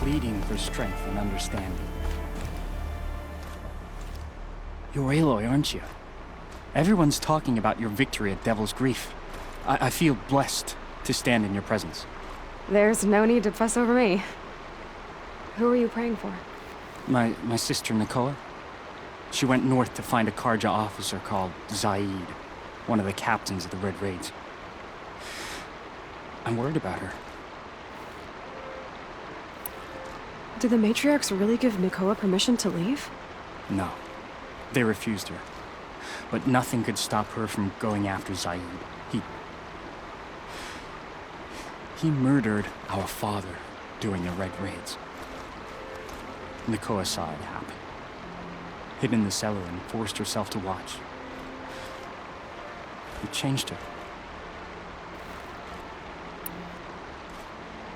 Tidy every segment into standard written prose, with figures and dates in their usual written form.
pleading for strength and understanding. You're Aloy, aren't you? Everyone's talking about your victory at Devil's Grief. I feel blessed to stand in your presence. There's no need to fuss over me. Who are you praying for? My sister Nakoa. She went north to find a Karja officer called Zaid, one of the captains of the Red Raids. I'm worried about her. Did the matriarchs really give Nakoa permission to leave? No. They refused her. But nothing could stop her from going after Zaid. He murdered our father during the Red Raids. Nakoa saw it happen. Hid in the cellar and forced herself to watch. It changed her.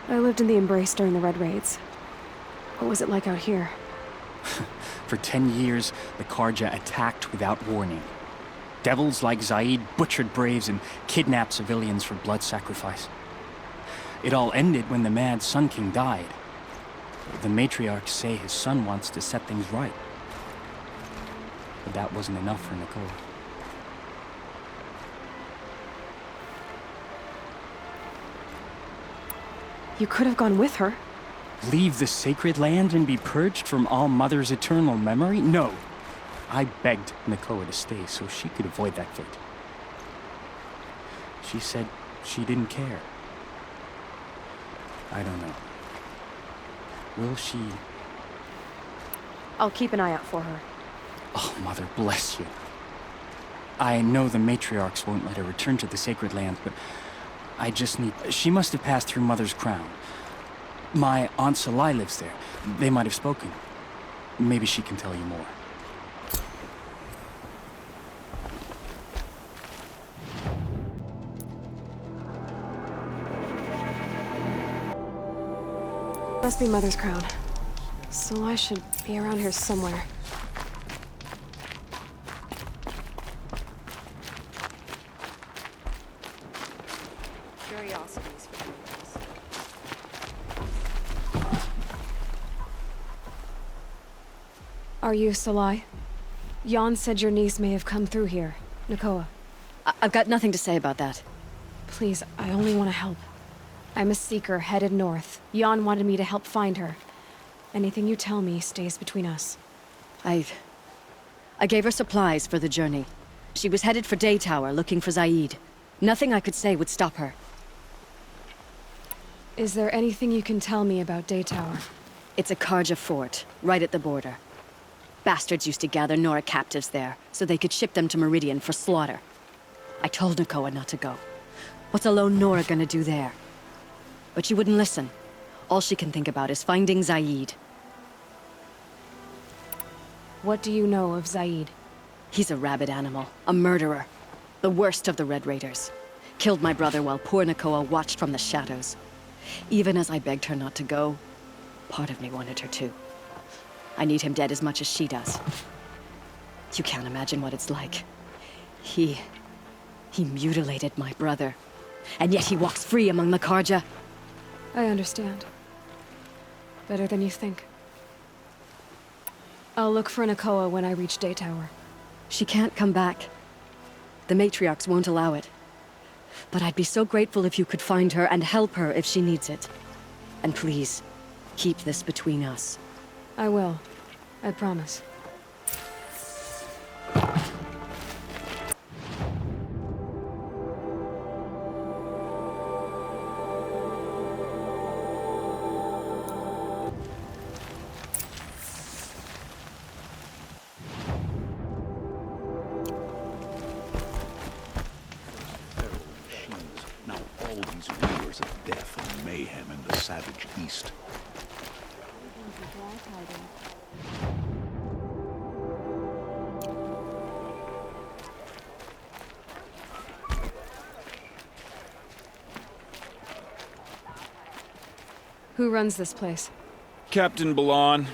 I lived in the Embrace during the Red Raids. What was it like out here? For 10 years, the Karja attacked without warning. Devils like Zaid butchered braves and kidnapped civilians for blood sacrifice. It all ended when the Mad Sun King died. The matriarchs say his son wants to set things right. But that wasn't enough for Nakoa. You could have gone with her. Leave the sacred land and be purged from All Mother's eternal memory? No. I begged Nakoa to stay so she could avoid that fate. She said she didn't care. I don't know. Will she... I'll keep an eye out for her. Oh, Mother bless you. I know the matriarchs won't let her return to the sacred land, but I just need... She must have passed through Mother's crown. My Aunt Salai lives there. They might have spoken. Maybe she can tell you more. Must be Mother's crown. So I should be around here somewhere. Curiosities for humans. Are you Salai? Jan said your niece may have come through here. Nakoa. I've got nothing to say about that. Please, I only want to help. I'm a seeker headed north. Jan wanted me to help find her. Anything you tell me stays between us. I gave her supplies for the journey. She was headed for Day Tower, looking for Zaid. Nothing I could say would stop her. Is there anything you can tell me about Day Tower? It's a Karja fort, right at the border. Bastards used to gather Nora captives there, so they could ship them to Meridian for slaughter. I told Nakoa not to go. What's a lone Nora gonna do there? But she wouldn't listen. All she can think about is finding Zaid. What do you know of Zaid? He's a rabid animal, a murderer. The worst of the Red Raiders. Killed my brother while poor Nakoa watched from the shadows. Even as I begged her not to go, part of me wanted her to. I need him dead as much as she does. You can't imagine what it's like. He mutilated my brother. And yet he walks free among the Karja. I understand. Better than you think. I'll look for Nakoa when I reach Day Tower. She can't come back. The matriarchs won't allow it. But I'd be so grateful if you could find her and help her if she needs it. And please, keep this between us. I will. I promise. Now all these rulers of death and mayhem in the savage east. Who runs this place? Captain Balan.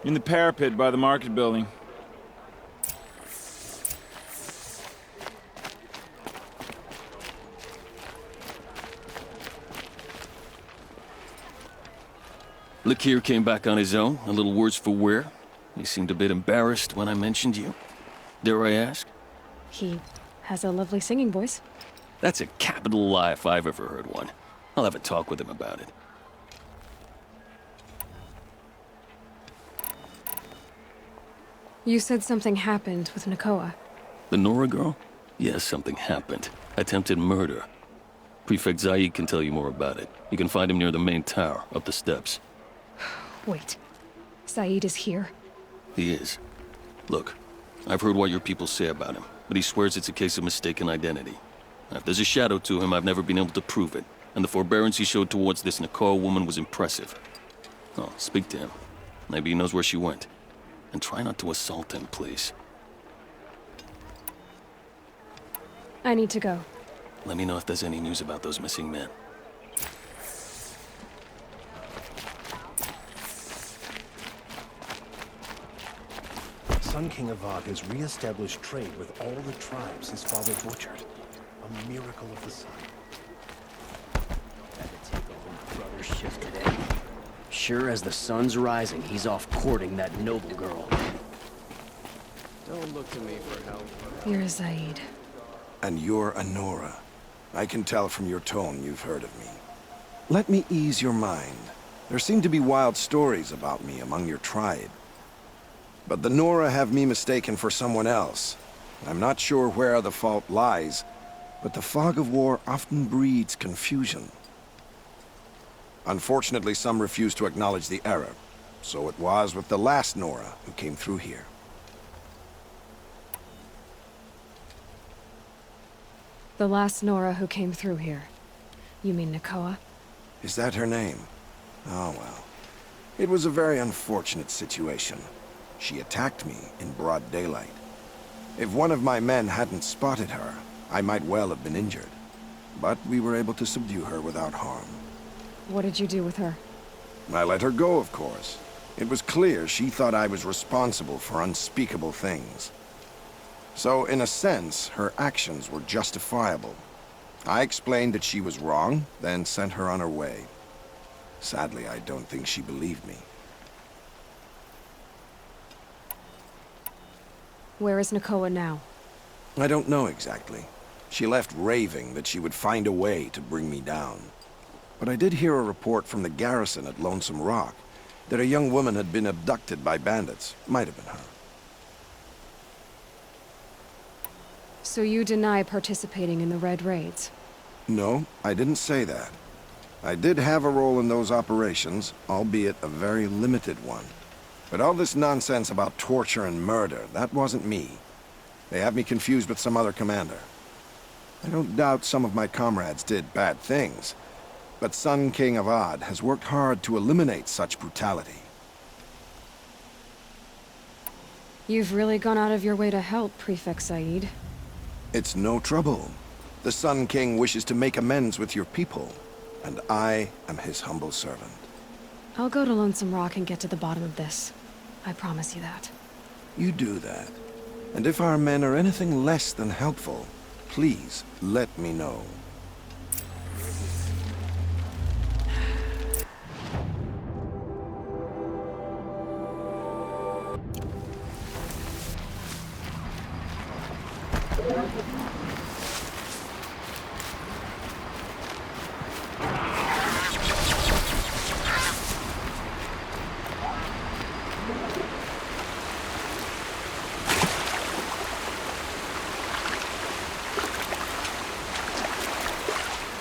In the parapet by the market building. Lakir came back on his own, a little worse for wear. He seemed a bit embarrassed when I mentioned you. Dare I ask? He has a lovely singing voice. That's a capital lie if I've ever heard one. I'll have a talk with him about it. You said something happened with Nakoa. The Nora girl? Yes, something happened. Attempted murder. Prefect Zaid can tell you more about it. You can find him near the main tower, up the steps. Wait. Saeed is here? He is. Look, I've heard what your people say about him, but he swears it's a case of mistaken identity. Now, if there's a shadow to him, I've never been able to prove it, and the forbearance he showed towards this Nakoa woman was impressive. Oh, speak to him. Maybe he knows where she went. And try not to assault him, please. I need to go. Let me know if there's any news about those missing men. Sun King Avad has re-established trade with all the tribes his father butchered. A miracle of the sun. Had to take over my brother's shift today. Sure as the sun's rising, he's off courting that noble girl. Don't look to me for help. You're Zaid. And you're Anora. I can tell from your tone you've heard of me. Let me ease your mind. There seem to be wild stories about me among your tribe. But the Nora have me mistaken for someone else. I'm not sure where the fault lies, but the fog of war often breeds confusion. Unfortunately, some refuse to acknowledge the error. So it was with the last Nora who came through here. The last Nora who came through here. You mean Nakoa? Is that her name? Oh well. It was a very unfortunate situation. She attacked me in broad daylight. If one of my men hadn't spotted her, I might well have been injured. But we were able to subdue her without harm. What did you do with her? I let her go, of course. It was clear she thought I was responsible for unspeakable things. So, in a sense, her actions were justifiable. I explained that she was wrong, then sent her on her way. Sadly, I don't think she believed me. Where is Nakoa now? I don't know exactly. She left raving that she would find a way to bring me down. But I did hear a report from the garrison at Lonesome Rock that a young woman had been abducted by bandits. Might have been her. So you deny participating in the Red Raids? No, I didn't say that. I did have a role in those operations, albeit a very limited one. But all this nonsense about torture and murder, that wasn't me. They have me confused with some other commander. I don't doubt some of my comrades did bad things, but Sun King Avad has worked hard to eliminate such brutality. You've really gone out of your way to help, Prefect Said. It's no trouble. The Sun King wishes to make amends with your people, and I am his humble servant. I'll go to Lonesome Rock and get to the bottom of this. I promise you that. You do that. And if our men are anything less than helpful, please let me know.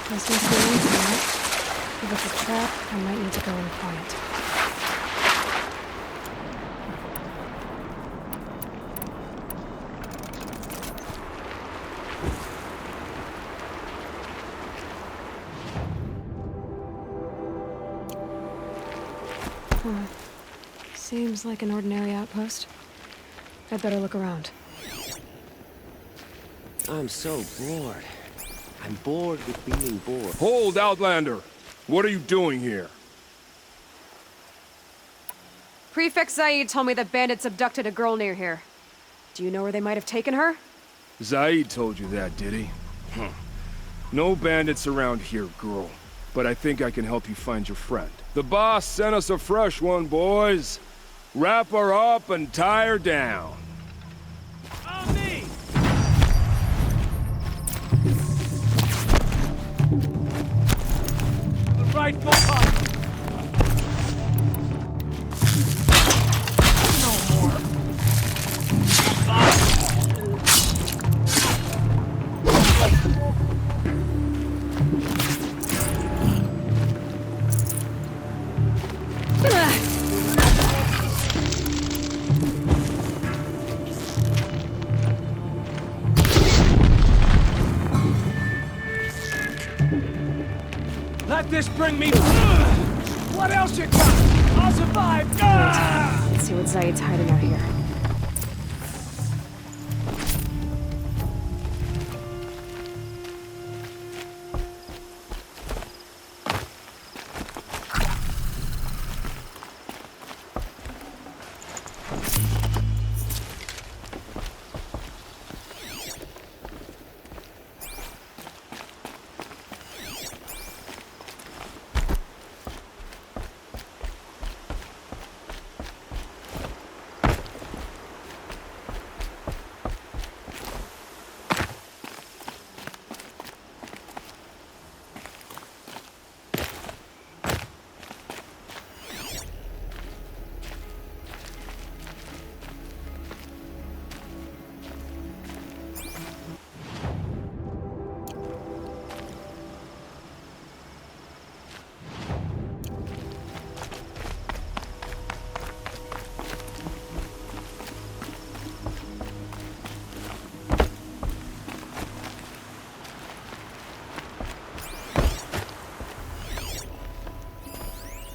There seems to be one somewhere. If it's a trap, I might need to go in quiet. Seems like an ordinary outpost. I'd better look around. I'm so bored. I'm bored with being bored. Hold, Outlander! What are you doing here? Prefect Zaid told me that bandits abducted a girl near here. Do you know where they might have taken her? Zaid told you that, did he? No bandits around here, girl. but I think I can help you find your friend. The boss sent us a fresh one, boys. Wrap her up and tie her down. On me! The rightful up! No more. Let this bring me... What else you got? I'll survive! Let's see what Zaid's hiding out here.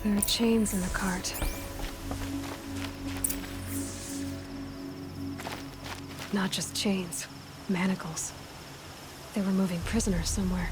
There are chains in the cart. Not just chains, manacles. They were moving prisoners somewhere.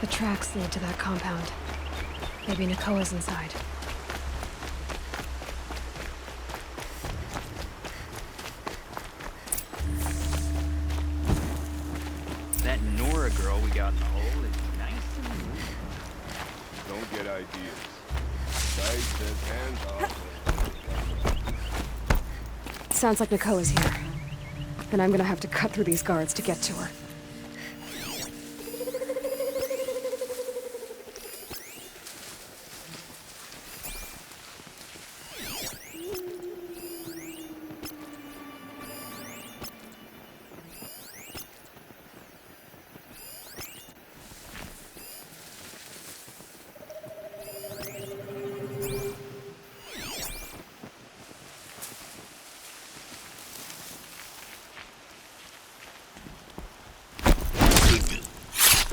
The tracks lead to that compound. Maybe Nakoa's inside. That Nora girl we got in the hole is nice and loose. Don't get ideas. Zaid says hands off. Sounds like Nakoa's here. Then I'm gonna have to cut through these guards to get to her.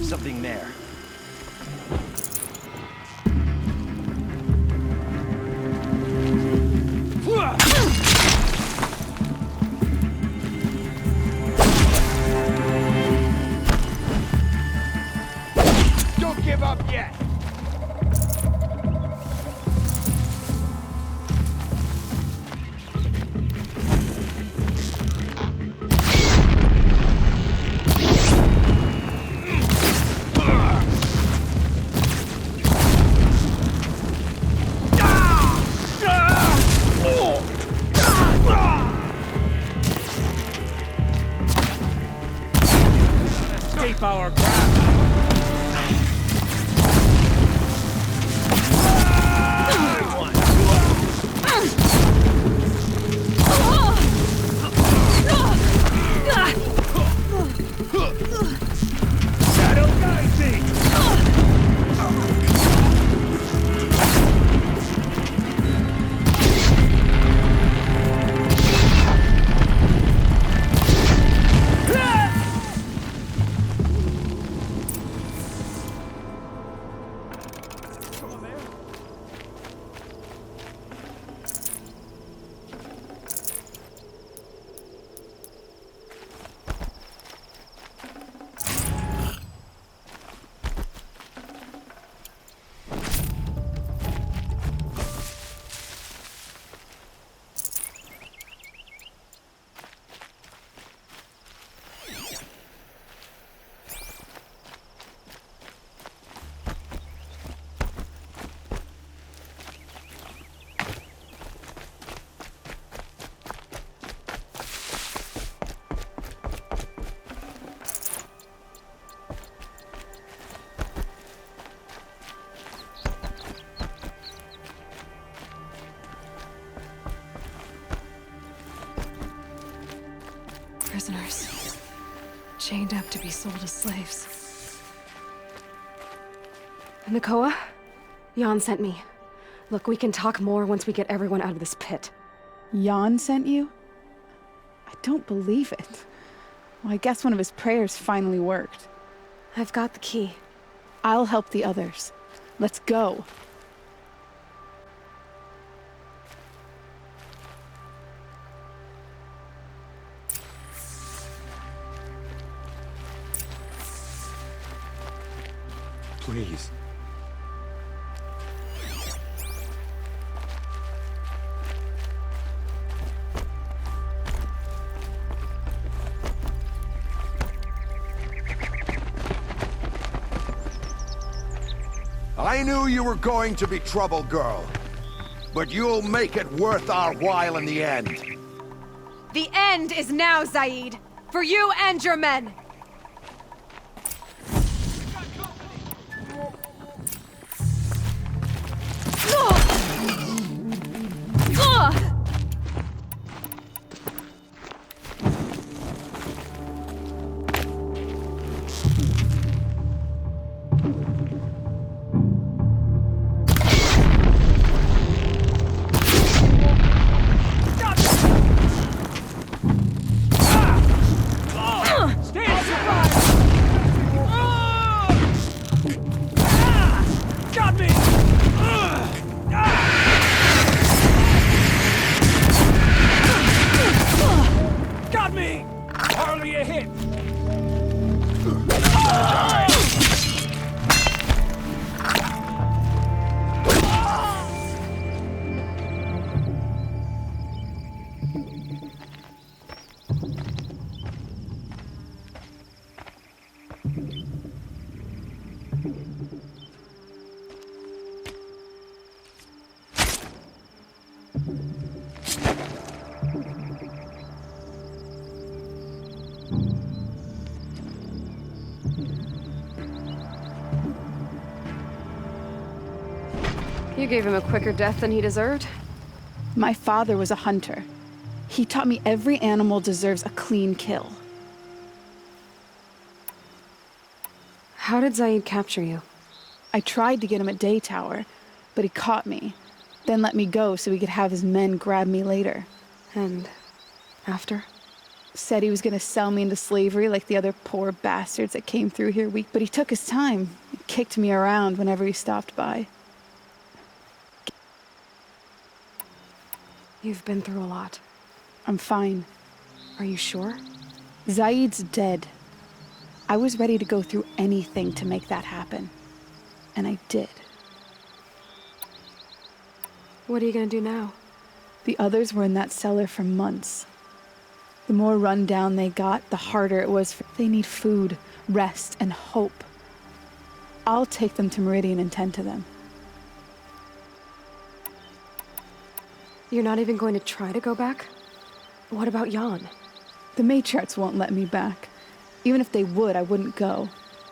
Something there. Don't give up yet! Escape our Prisoners. Chained up to be sold as slaves. Nakoa? Jan sent me. Look, we can talk more once we get everyone out of this pit. Jan sent you? I don't believe it. Well, I guess one of his prayers finally worked. I've got the key. I'll help the others. Let's go. Please. I knew you were going to be trouble, girl. But you'll make it worth our while in the end. The end is now, Zaid! For you and your men! You gave him a quicker death than he deserved? My father was a hunter. He taught me every animal deserves a clean kill. How did Zaid capture you? I tried to get him at Day Tower, but he caught me, then let me go so he could have his men grab me later. And after? Said he was gonna sell me into slavery like the other poor bastards that came through here but he took his time. He kicked me around whenever he stopped by. You've been through a lot. I'm fine. Are you sure? Zaid's dead. I was ready to go through anything to make that happen. And I did. What are you gonna do now? The others were in that cellar for months. The more run down they got, the harder it was. They need food, rest, and hope. I'll take them to Meridian and tend to them. You're not even going to try to go back? What about Jan? The matriarchs won't let me back. Even if they would, I wouldn't go.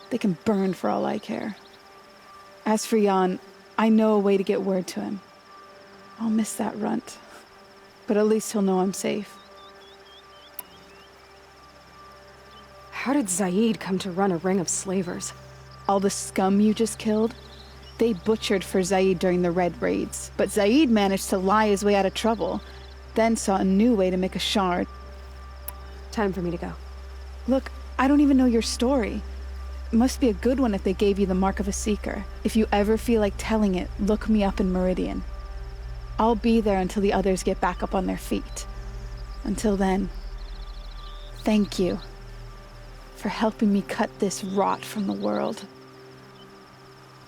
They can burn for all I care. As for Jan, I know a way to get word to him. I'll miss that runt, but at least he'll know I'm safe. How did Zaid come to run a ring of slavers? All the scum you just killed? They butchered for Zaid during the Red Raids, but Zaid managed to lie his way out of trouble, then saw a new way to make a shard. Time for me to go. Look, I don't even know your story. It must be a good one if they gave you the mark of a seeker. If you ever feel like telling it, look me up in Meridian. I'll be there until the others get back up on their feet. Until then, thank you for helping me cut this rot from the world.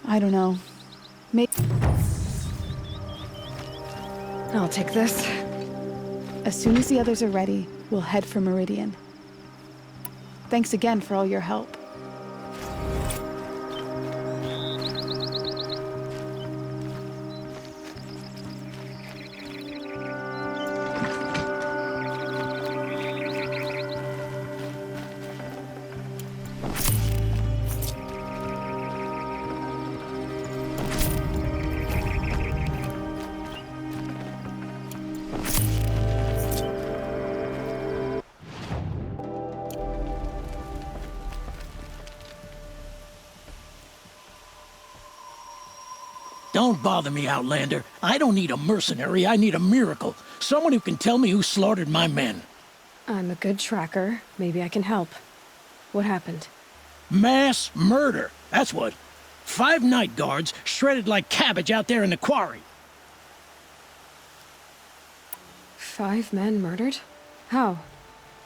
I don't know. Maybe I'll take this. as soon as the others are ready, we'll head for Meridian. Thanks again for all your help. Don't bother me, Outlander. I don't need a mercenary, I need a miracle. Someone who can tell me who slaughtered my men. I'm a good tracker. Maybe I can help. What happened? Mass murder, that's what. 5 night guards shredded like cabbage out there in the quarry. 5 men murdered? How?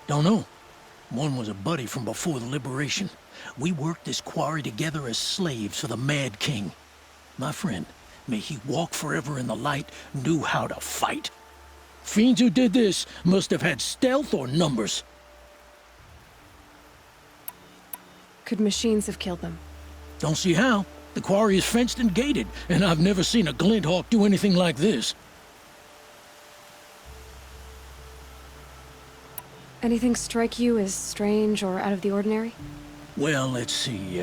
Don't know. One was a buddy from before the liberation. We worked this quarry together as slaves for the Mad King. My friend, may he walk forever in the light, knew how to fight. Fiends who did this must have had stealth or numbers. Could machines have killed them? Don't see how. The quarry is fenced and gated, and I've never seen a glint hawk do anything like this. Anything strike you as strange or out of the ordinary? Well, let's see,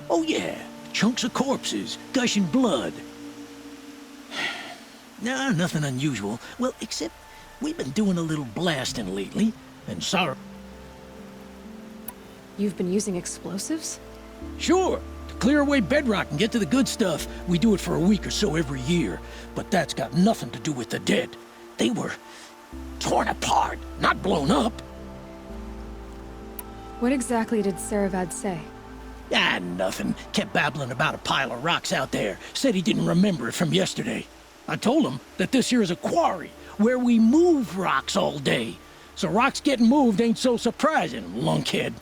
oh yeah, chunks of corpses, gushing blood. Nah, nothing unusual. Well, except we've been doing a little blasting lately, and sorry. You've been using explosives? Sure, to clear away bedrock and get to the good stuff. We do it for a week or so every year, but that's got nothing to do with the dead. They were torn apart, not blown up. What exactly did Saravad say? Ah, nothing. Kept babbling about a pile of rocks out there. Said he didn't remember it from yesterday. I told him that this here is a quarry, where we move rocks all day. So rocks getting moved ain't so surprising, lunkhead.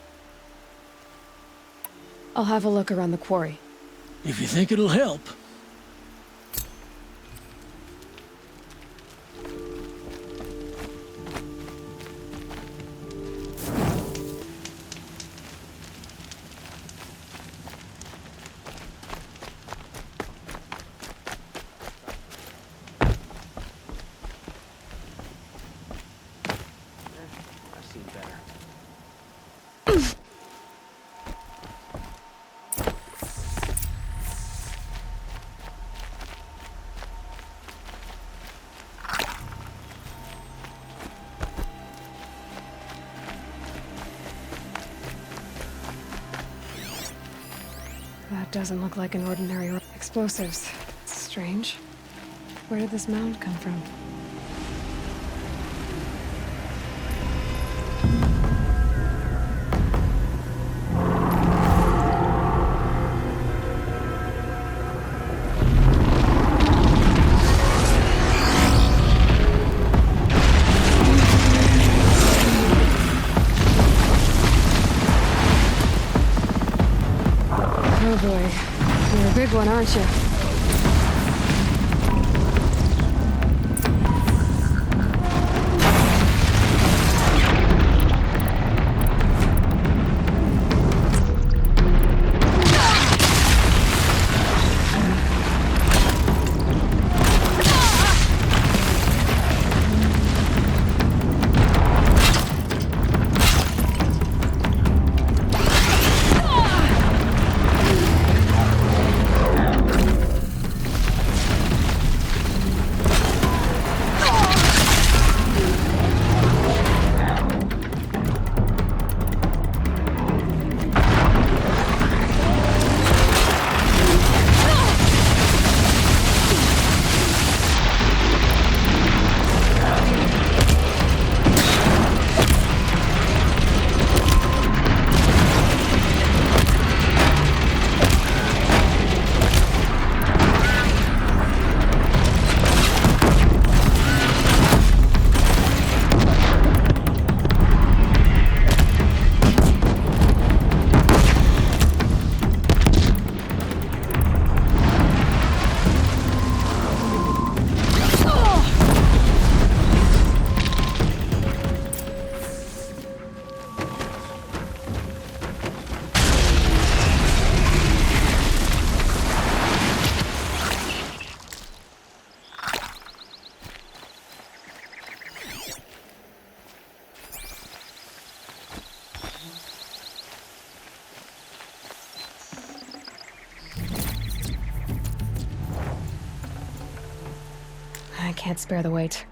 I'll have a look around the quarry. If you think it'll help. That doesn't look like an ordinary explosives. It's strange. Where did this mound come from? Oh boy, you're a big one, aren't you? can't spare the weight.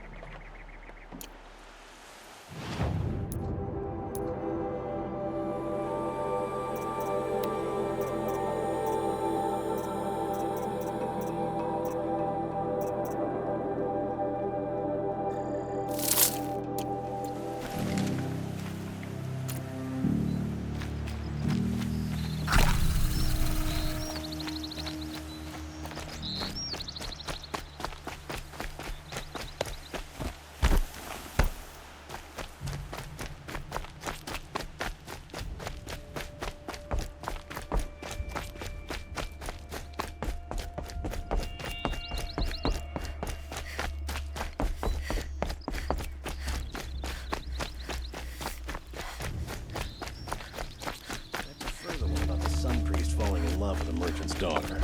Love with the merchant's daughter.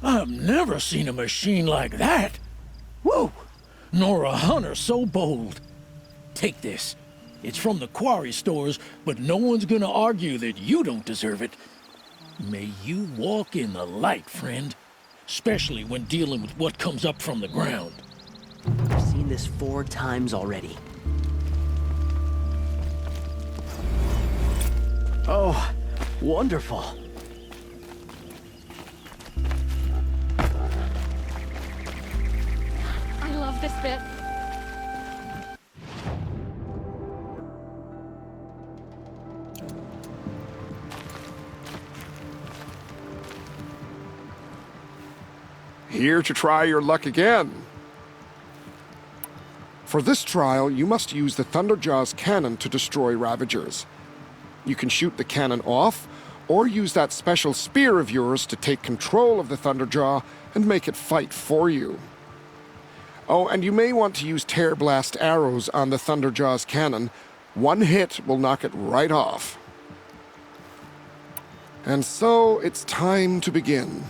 I've never seen a machine like that. Whoa! Nor a hunter so bold. Take this. It's from the quarry stores, but no one's gonna argue that you don't deserve it. May you walk in the light, friend. Especially when dealing with what comes up from the ground. I've seen this 4 times already. Oh, wonderful. I love this bit. Here to try your luck again. For this trial, you must use the Thunderjaw's cannon to destroy Ravagers. You can shoot the cannon off, or use that special spear of yours to take control of the Thunderjaw and make it fight for you. Oh, and you may want to use tear blast arrows on the Thunderjaw's cannon. One hit will knock it right off. And so, it's time to begin.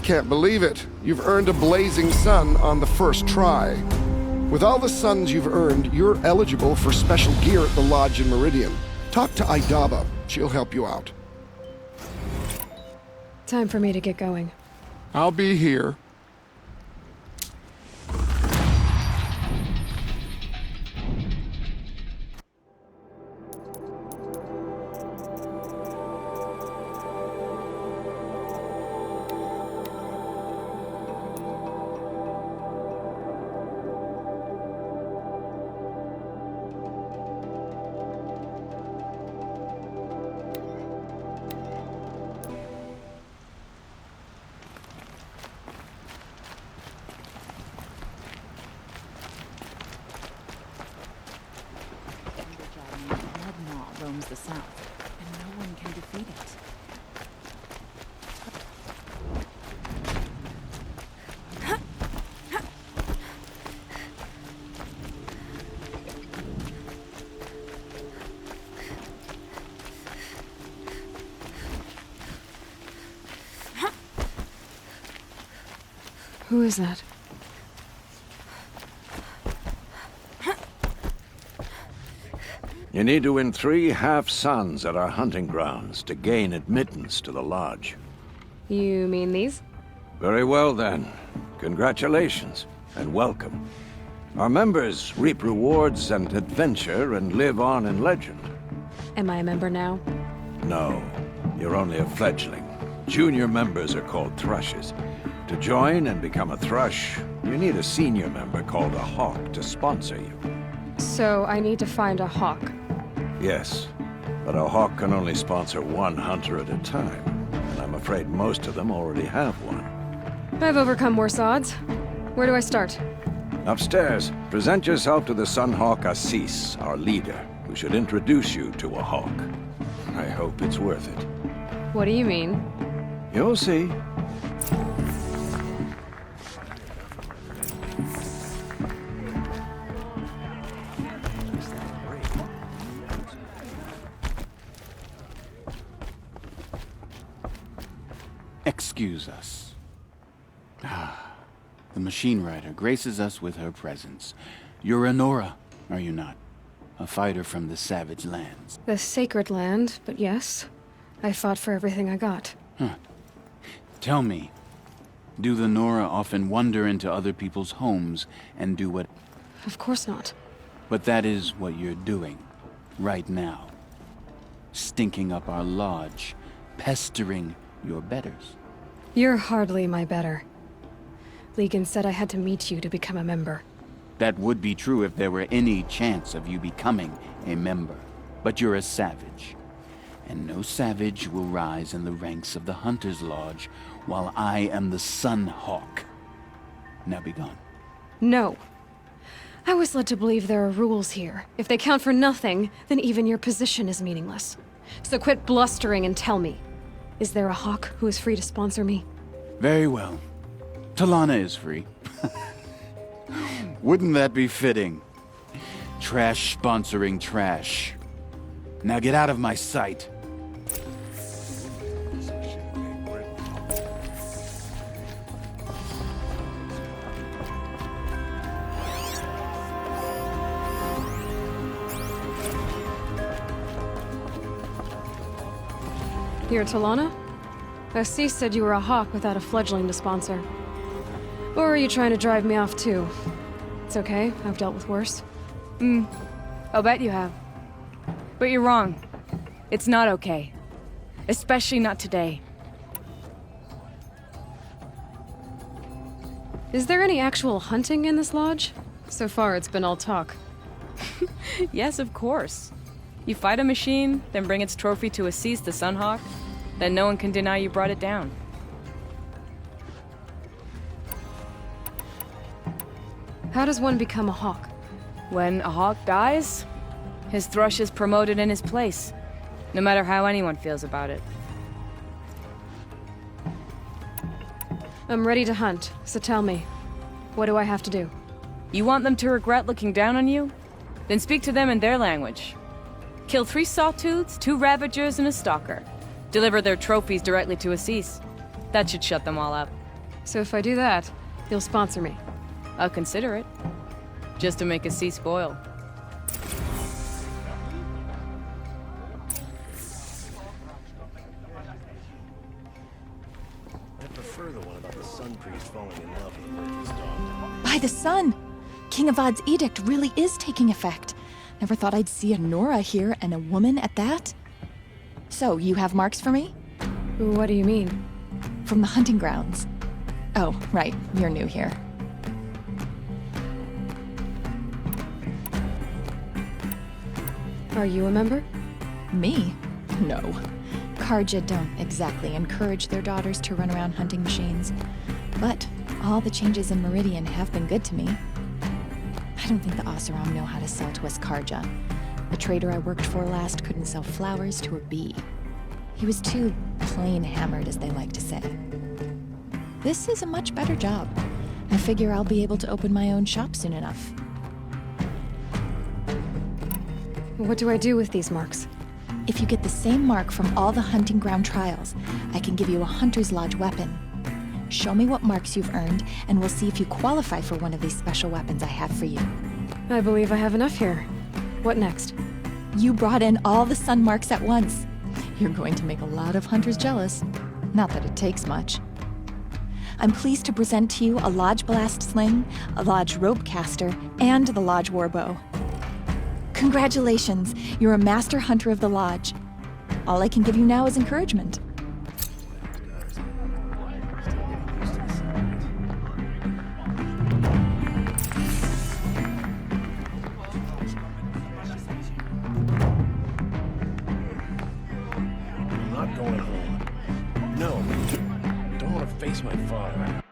can't believe it. You've earned a blazing sun on the first try. With all the suns you've earned, you're eligible for special gear at the lodge in Meridian. Talk to Idaba. She'll help you out. Time for me to get going. I'll be here. roams the south, and no one can defeat it. Who is that? You need to win 3 half-suns at our hunting grounds to gain admittance to the lodge. You mean these? Very well then. Congratulations, and welcome. Our members reap rewards and adventure and live on in legend. Am I a member now? No, you're only a fledgling. Junior members are called thrushes. To join and become a thrush, you need a senior member called a hawk to sponsor you. So I need to find a hawk. Yes, but a hawk can only sponsor 1 hunter at a time, and I'm afraid most of them already have one. I've overcome worse odds. Where do I start? Upstairs, present yourself to the Sunhawk Assis, our leader, who should introduce you to a hawk. I hope it's worth it. What do you mean? You'll see. Excuse us. The machine rider graces us with her presence. You're a Nora, are you not? A fighter from the savage lands. The sacred land, but yes. I fought for everything I got. Huh. Tell me, do the Nora often wander into other people's homes and do what... Of course not. But that is what you're doing, right now. Stinking up our lodge, pestering your betters. You're hardly my better. Legan said I had to meet you to become a member. That would be true if there were any chance of you becoming a member. But you're a savage. And no savage will rise in the ranks of the Hunter's Lodge while I am the Sun Hawk. Now be gone. No. I was led to believe there are rules here. If they count for nothing, then even your position is meaningless. So quit blustering and tell me. Is there a hawk who is free to sponsor me? Very well. Talanah is free. Wouldn't that be fitting? Trash sponsoring trash. Now get out of my sight. You're Talanah? Assis said you were a hawk without a fledgling to sponsor. Or are you trying to drive me off too? It's okay, I've dealt with worse. I'll bet you have. But you're wrong. It's not okay. Especially not today. Is there any actual hunting in this lodge? So far, it's been all talk. Yes, of course. You fight a machine, then bring its trophy to Assis the Sunhawk, then no one can deny you brought it down. How does one become a hawk? When a hawk dies, his thrush is promoted in his place, no matter how anyone feels about it. I'm ready to hunt, so tell me, what do I have to do? You want them to regret looking down on you? Then speak to them in their language. Kill 3 sawtooths, 2 ravagers, and a stalker. Deliver their trophies directly to Assis. That should shut them all up. So if I do that, you'll sponsor me. I'll consider it. Just to make a sea spoil. I prefer the one about the Sun Priest falling in love with Meridian's daughter. By the sun! King Avad's edict really is taking effect. Never thought I'd see a Nora here, and a woman at that. So, you have marks for me? What do you mean? From the hunting grounds. Oh, right, you're new here. Are you a member? Me? No. Karja don't exactly encourage their daughters to run around hunting machines. But all the changes in Meridian have been good to me. I don't think the Oseram know how to sell to us Karja. The trader I worked for last couldn't sell flowers to a bee. He was too plain hammered, as they like to say. This is a much better job. I figure I'll be able to open my own shop soon enough. What do I do with these marks? If you get the same mark from all the hunting ground trials, I can give you a Hunter's Lodge weapon. Show me what marks you've earned, and we'll see if you qualify for one of these special weapons I have for you. I believe I have enough here. What next? You brought in all the sun marks at once. You're going to make a lot of hunters jealous. Not that it takes much. I'm pleased to present to you a Lodge Blast Sling, a Lodge Rope Caster, and the Lodge Warbow. Congratulations, you're a master hunter of the Lodge. All I can give you now is encouragement. I'm not going home. No. Don't want to face my father.